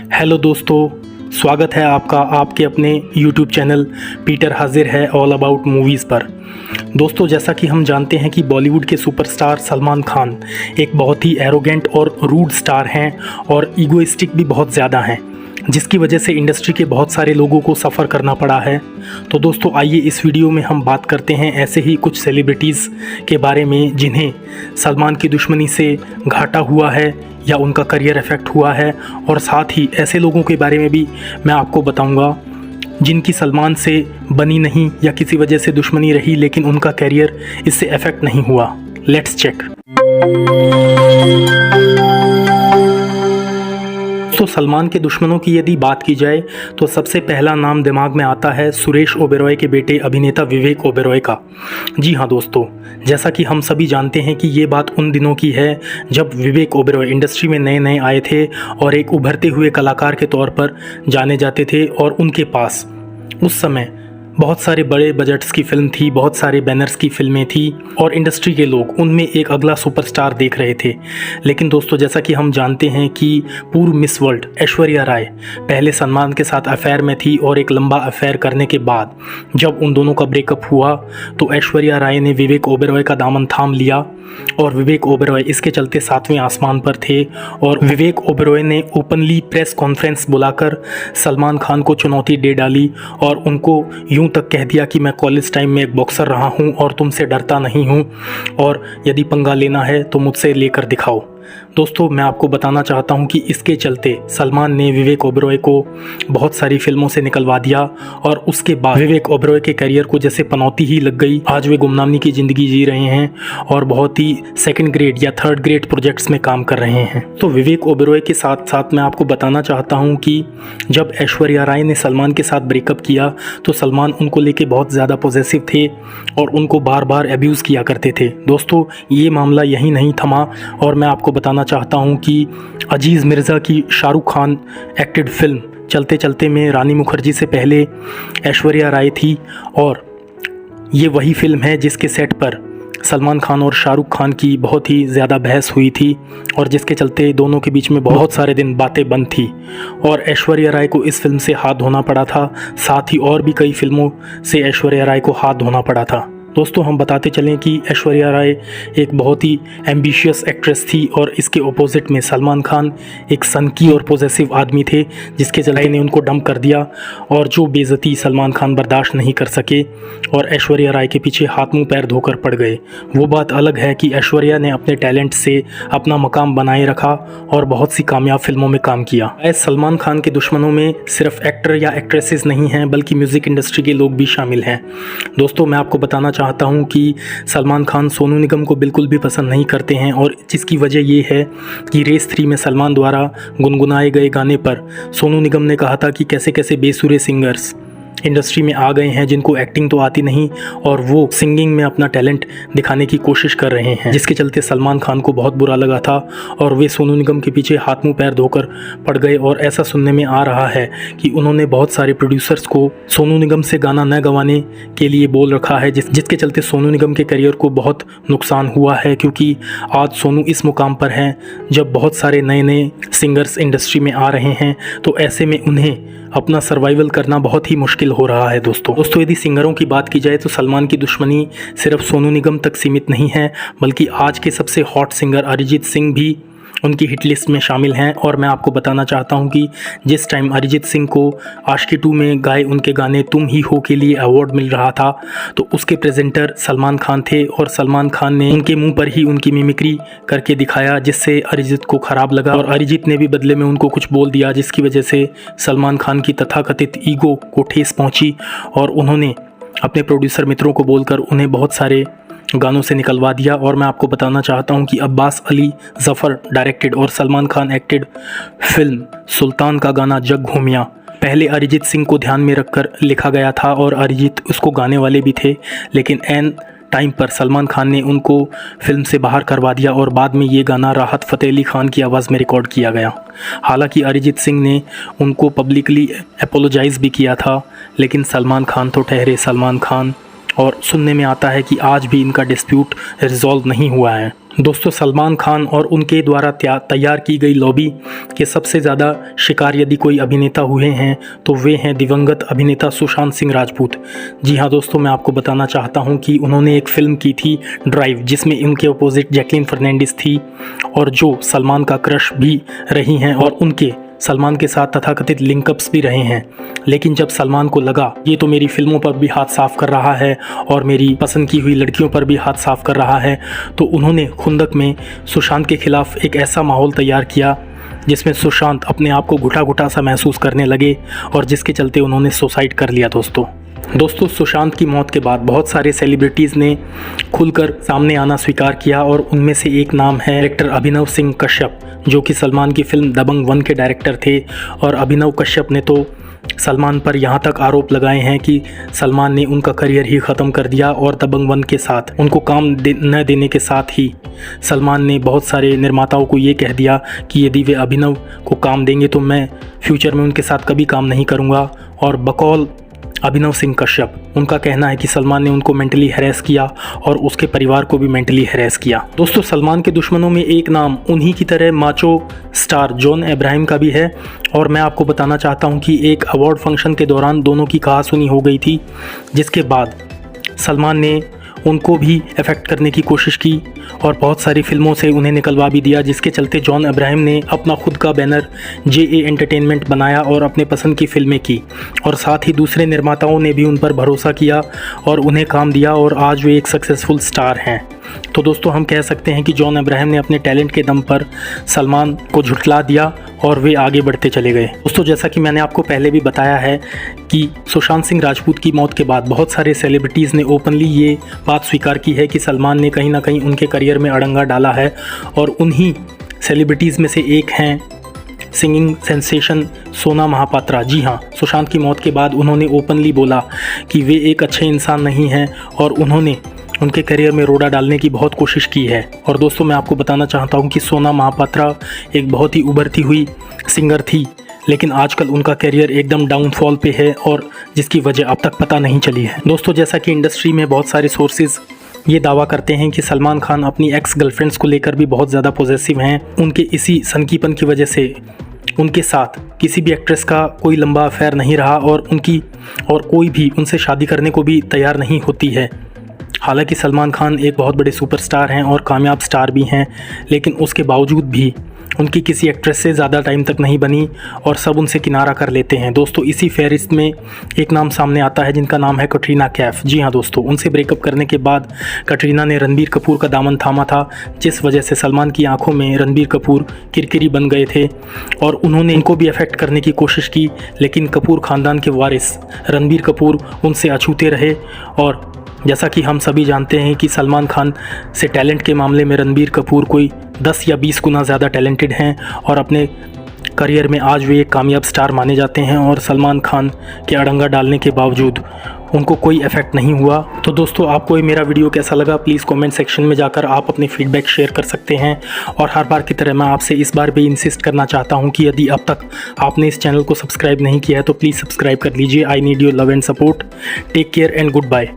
Hello दोस्तों, स्वागत है आपका आपके अपने यूट्यूब चैनल पीटर हाजिर है ऑल अबाउट मूवीज़ पर। दोस्तों, जैसा कि हम जानते हैं कि बॉलीवुड के सुपरस्टार सलमान खान एक बहुत ही एरोगेंट और रूड स्टार हैं और ईगोइस्टिक भी बहुत ज़्यादा हैं, जिसकी वजह से इंडस्ट्री के बहुत सारे लोगों को सफ़र करना पड़ा है। तो दोस्तों, आइए इस वीडियो में हम बात करते हैं ऐसे ही कुछ सेलिब्रिटीज़ के बारे में जिन्हें सलमान की दुश्मनी से घाटा हुआ है या उनका करियर इफ़ेक्ट हुआ है, और साथ ही ऐसे लोगों के बारे में भी मैं आपको बताऊंगा जिनकी सलमान से बनी नहीं या किसी वजह से दुश्मनी रही लेकिन उनका करियर इससे इफ़ेक्ट नहीं हुआ। Let's check. तो सलमान के दुश्मनों की यदि बात की जाए तो सबसे पहला नाम दिमाग में आता है सुरेश ओबेरॉय के बेटे अभिनेता विवेक ओबेरॉय का। जी हाँ दोस्तों, जैसा कि हम सभी जानते हैं कि ये बात उन दिनों की है जब विवेक ओबेरॉय इंडस्ट्री में नए नए आए थे और एक उभरते हुए कलाकार के तौर पर जाने जाते थे, और उनके पास उस समय बहुत सारे बड़े बजट्स की फिल्म थी, बहुत सारे बैनर्स की फिल्में थी और इंडस्ट्री के लोग उनमें एक अगला सुपरस्टार देख रहे थे। लेकिन दोस्तों, जैसा कि हम जानते हैं कि पूर्व मिस वर्ल्ड ऐश्वर्या राय पहले सलमान के साथ अफेयर में थी, और एक लंबा अफेयर करने के बाद जब उन दोनों का ब्रेकअप हुआ तो ऐश्वर्या राय ने विवेक ओबेरॉय का दामन थाम लिया और विवेक ओबेरॉय इसके चलते 7वें आसमान पर थे। और विवेक ओबेरॉय ने ओपनली प्रेस कॉन्फ्रेंस बुलाकर सलमान खान को चुनौती दे डाली और उनको यूं तक कह दिया कि मैं कॉलेज टाइम में एक बॉक्सर रहा हूं और तुमसे डरता नहीं हूं, और यदि पंगा लेना है तो मुझसे लेकर दिखाओ। दोस्तों, मैं आपको बताना चाहता हूं कि इसके चलते सलमान ने विवेक ओबेरॉय को बहुत सारी फिल्मों से निकलवा दिया और उसके बाद विवेक ओबेरॉय के करियर को जैसे पनौती ही लग गई। आज वे गुमनामी की ज़िंदगी जी रहे हैं और बहुत ही सेकंड ग्रेड या थर्ड ग्रेड प्रोजेक्ट्स में काम कर रहे हैं। तो विवेक ओबेरॉय के साथ साथ मैं आपको बताना चाहता हूँ कि जब ऐश्वर्या राय ने सलमान के साथ ब्रेकअप किया तो सलमान उनको लेके बहुत ज़्यादा पॉजेसिव थे और उनको बार बार अब्यूज़ किया करते थे। दोस्तों, ये मामला यहीं नहीं थमा और मैं आपको बताना चाहता हूं कि अजीज़ मिर्ज़ा की शाहरुख खान एक्टेड फिल्म चलते चलते में रानी मुखर्जी से पहले ऐश्वर्या राय थी, और ये वही फिल्म है जिसके सेट पर सलमान खान और शाहरुख खान की बहुत ही ज़्यादा बहस हुई थी और जिसके चलते दोनों के बीच में बहुत सारे दिन बातें बंद थी और ऐश्वर्या राय को इस फिल्म से हाथ धोना पड़ा था। साथ ही और भी कई फिल्मों से ऐश्वर्या राय को हाथ धोना पड़ा था। दोस्तों, हम बताते चलें कि ऐश्वर्या राय एक बहुत ही एम्बिशियस एक्ट्रेस थी और इसके ऑपोजिट में सलमान खान एक सनकी और पॉजेसिव आदमी थे, जिसके चलते ने उनको डंप कर दिया और जो बेइज्जती सलमान खान बर्दाश्त नहीं कर सके और ऐश्वर्या राय के पीछे हाथ मुंह पैर धोकर पड़ गए। वो बात अलग है कि ऐश्वर्या ने अपने टैलेंट से अपना मकाम बनाए रखा और बहुत सी कामयाब फिल्मों में काम किया। सलमान खान के दुश्मनों में सिर्फ एक्टर या एक्ट्रेसेस नहीं हैं, बल्कि म्यूज़िक इंडस्ट्री के लोग भी शामिल हैं। दोस्तों, मैं आपको बताना चाहता हूं कि सलमान खान सोनू निगम को बिल्कुल भी पसंद नहीं करते हैं, और जिसकी वजह ये है कि रेस 3 में सलमान द्वारा गुनगुनाए गए गाने पर सोनू निगम ने कहा था कि कैसे कैसे बेसुरे सिंगर्स इंडस्ट्री में आ गए हैं जिनको एक्टिंग तो आती नहीं और वो सिंगिंग में अपना टैलेंट दिखाने की कोशिश कर रहे हैं, जिसके चलते सलमान खान को बहुत बुरा लगा था और वे सोनू निगम के पीछे हाथ मुंह पैर धोकर पड़ गए। और ऐसा सुनने में आ रहा है कि उन्होंने बहुत सारे प्रोड्यूसर्स को सोनू निगम से गाना न गवाने के लिए बोल रखा है, जिसके चलते सोनू निगम के करियर को बहुत नुकसान हुआ है, क्योंकि आज सोनू इस मुकाम पर हैं जब बहुत सारे नए नए सिंगर्स इंडस्ट्री में आ रहे हैं, तो ऐसे में उन्हें अपना सर्वाइवल करना बहुत ही मुश्किल हो रहा है। दोस्तों, यदि सिंगरों की बात की जाए तो सलमान की दुश्मनी सिर्फ सोनू निगम तक सीमित नहीं है, बल्कि आज के सबसे हॉट सिंगर अरिजीत सिंह भी उनकी हिट लिस्ट में शामिल हैं। और मैं आपको बताना चाहता हूं कि जिस टाइम अरिजीत सिंह को आशिकी 2 में गाए उनके गाने तुम ही हो के लिए अवार्ड मिल रहा था, तो उसके प्रेजेंटर सलमान खान थे और सलमान खान ने उनके मुंह पर ही उनकी मिमिक्री करके दिखाया, जिससे अरिजीत को ख़राब लगा और अरिजीत ने भी बदले में उनको कुछ बोल दिया, जिसकी वजह से सलमान खान की तथाकथित ईगो को ठेस पहुँची और उन्होंने अपने प्रोड्यूसर मित्रों को बोलकर उन्हें बहुत सारे गानों से निकलवा दिया। और मैं आपको बताना चाहता हूं कि अब्बास अली जफ़र डायरेक्टेड और सलमान खान एक्टेड फिल्म सुल्तान का गाना जग घूमिया पहले अरिजीत सिंह को ध्यान में रखकर लिखा गया था और अरिजीत उसको गाने वाले भी थे, लेकिन एन टाइम पर सलमान खान ने उनको फिल्म से बाहर करवा दिया और बाद में ये गाना राहत फ़तेह अली खान की आवाज़ में रिकॉर्ड किया गया। हालांकि अरिजीत सिंह ने उनको पब्लिकली अपोलोजाइज़ भी किया था, लेकिन सलमान खान तो ठहरे सलमान खान, और सुनने में आता है कि आज भी इनका डिस्प्यूट रिजॉल्व नहीं हुआ है। दोस्तों सलमान खान और उनके द्वारा तैयार की गई लॉबी के सबसे ज़्यादा शिकार यदि कोई अभिनेता हुए हैं तो वे हैं दिवंगत अभिनेता सुशांत सिंह राजपूत। जी हाँ दोस्तों, मैं आपको बताना चाहता हूँ कि उन्होंने एक फ़िल्म की थी ड्राइव, जिसमें इनके अपोजिट जैकलीन फर्नांडिस थी और जो सलमान का क्रश भी रही हैं और उनके सलमान के साथ तथाकथित लिंकअप्स भी रहे हैं। लेकिन जब सलमान को लगा ये तो मेरी फिल्मों पर भी हाथ साफ कर रहा है और मेरी पसंद की हुई लड़कियों पर भी हाथ साफ कर रहा है, तो उन्होंने खुंदक में सुशांत के खिलाफ एक ऐसा माहौल तैयार किया जिसमें सुशांत अपने आप को घुटा घुटा सा महसूस करने लगे और जिसके चलते उन्होंने सुसाइड कर लिया। दोस्तों सुशांत की मौत के बाद बहुत सारे सेलिब्रिटीज़ ने खुलकर सामने आना स्वीकार किया और उनमें से एक नाम है डायरेक्टर अभिनव सिंह कश्यप, जो कि सलमान की फिल्म दबंग 1 के डायरेक्टर थे। और अभिनव कश्यप ने तो सलमान पर यहाँ तक आरोप लगाए हैं कि सलमान ने उनका करियर ही ख़त्म कर दिया और दबंग 1 के साथ उनको काम न देने के साथ ही सलमान ने बहुत सारे निर्माताओं को ये कह दिया कि यदि वे अभिनव को काम देंगे तो मैं फ्यूचर में उनके साथ कभी काम नहीं करूँगा। और बकौल अभिनव सिंह कश्यप, उनका कहना है कि सलमान ने उनको मेंटली हैरेस किया और उसके परिवार को भी मेंटली हैरेस किया। दोस्तों सलमान के दुश्मनों में एक नाम उन्हीं की तरह माचो स्टार जॉन अब्राहम का भी है। और मैं आपको बताना चाहता हूं कि एक अवार्ड फंक्शन के दौरान दोनों की कहासुनी हो गई थी, जिसके बाद सलमान ने उनको भी अफेक्ट करने की कोशिश की और बहुत सारी फिल्मों से उन्हें निकलवा भी दिया, जिसके चलते जॉन अब्राहम ने अपना खुद का बैनर JA एंटरटेनमेंट बनाया और अपने पसंद की फिल्में की। और साथ ही दूसरे निर्माताओं ने भी उन पर भरोसा किया और उन्हें काम दिया और आज वे एक सक्सेसफुल स्टार हैं। तो दोस्तों हम कह सकते हैं कि जॉन अब्राहम ने अपने टैलेंट के दम पर सलमान को झुठला दिया और वे आगे बढ़ते चले गए। दोस्तों जैसा कि मैंने आपको पहले भी बताया है कि सुशांत सिंह राजपूत की मौत के बाद बहुत सारे सेलिब्रिटीज़ ने ओपनली ये बात स्वीकार की है कि सलमान ने कहीं ना कहीं उनके करियर में अड़ंगा डाला है। और उन्हीं सेलिब्रिटीज़ में से एक हैं सिंगिंग सेंसेशन सोना महापात्रा। जी हाँ, सुशांत की मौत के बाद उन्होंने ओपनली बोला कि वे एक अच्छे इंसान नहीं हैं और उन्होंने उनके करियर में रोड़ा डालने की बहुत कोशिश की है। और दोस्तों मैं आपको बताना चाहता हूं कि सोना महापात्रा एक बहुत ही उभरती हुई सिंगर थी, लेकिन आजकल उनका करियर एकदम डाउनफॉल पे है और जिसकी वजह अब तक पता नहीं चली है। दोस्तों जैसा कि इंडस्ट्री में बहुत सारे सोर्सेज ये दावा करते हैं कि सलमान खान अपनी एक्स गर्लफ्रेंड्स को लेकर भी बहुत ज़्यादा पॉजेसिव हैं। उनके इसी सनकीपन की वजह से उनके साथ किसी भी एक्ट्रेस का कोई लंबा अफेयर नहीं रहा और कोई भी उनसे शादी करने को भी तैयार नहीं होती है। हालांकि सलमान खान एक बहुत बड़े सुपरस्टार हैं और कामयाब स्टार भी हैं, लेकिन उसके बावजूद भी उनकी किसी एक्ट्रेस से ज़्यादा टाइम तक नहीं बनी और सब उनसे किनारा कर लेते हैं। दोस्तों इसी फहरिस्त में एक नाम सामने आता है जिनका नाम है कटरीना कैफ। जी हाँ दोस्तों, उनसे ब्रेकअप करने के बाद कटरीना ने रणबीर कपूर का दामन थामा था, जिस वजह से सलमान की आंखों में रणबीर कपूर किरकिरी बन गए थे और उन्होंने इनको भी अफेक्ट करने की कोशिश की। लेकिन कपूर ख़ानदान के वारिस रणबीर कपूर उनसे अछूते रहे। और जैसा कि हम सभी जानते हैं कि सलमान खान से टैलेंट के मामले में रणबीर कपूर कोई 10 या 20 गुना ज़्यादा टैलेंटेड हैं और अपने करियर में आज वे एक कामयाब स्टार माने जाते हैं और सलमान खान के अड़ंगा डालने के बावजूद उनको कोई इफेक्ट नहीं हुआ। तो दोस्तों आपको ये मेरा वीडियो कैसा लगा प्लीज़ कमेंट सेक्शन में जाकर आप अपने फीडबैक शेयर कर सकते हैं। और हर बार की तरह मैं आपसे इस बार भी इंसिस्ट करना चाहता हूँ कि यदि अब तक आपने इस चैनल को सब्सक्राइब नहीं किया है तो प्लीज़ सब्सक्राइब कर लीजिए। I need your love and support. Take care and good bye.